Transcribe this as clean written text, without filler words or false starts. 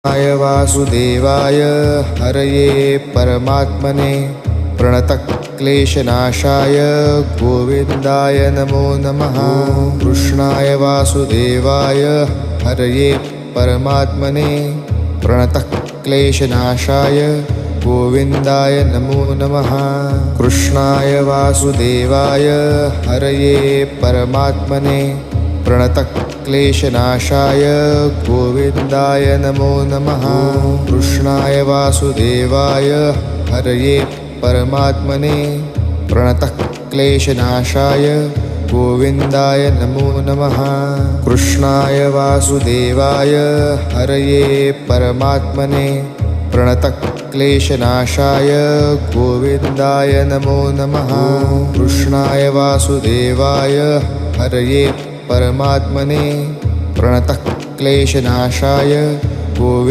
कृष्णाय वासुदेवाय हरये परमात्मने प्रणतक्लेशनाशाय गोविन्दाय नमो नमः। कृष्णाय वासुदेवाय हरये परमात्मने प्रणतक्लेशनाशाय गोविन्दाय नमो नमः। कृष्णाय वासुदेवाय हरये परमात्मने प्रणतक्लेशनाशाय गोविन्दाय नमो नमः। कृष्णाय वासुदेवाय हरये परमात्मने प्रणतक्लेशनाशाय गोविन्दाय नमो नमः। कृष्णाय वासुदेवाय हरये परमात्मने प्रणतक्लेशनाशाय गोविन्दाय नमो नमः। कृष्णाय वासुदेवाय हरये परमात्मने प्रणतक्लेशनाशाय गोविन्दाय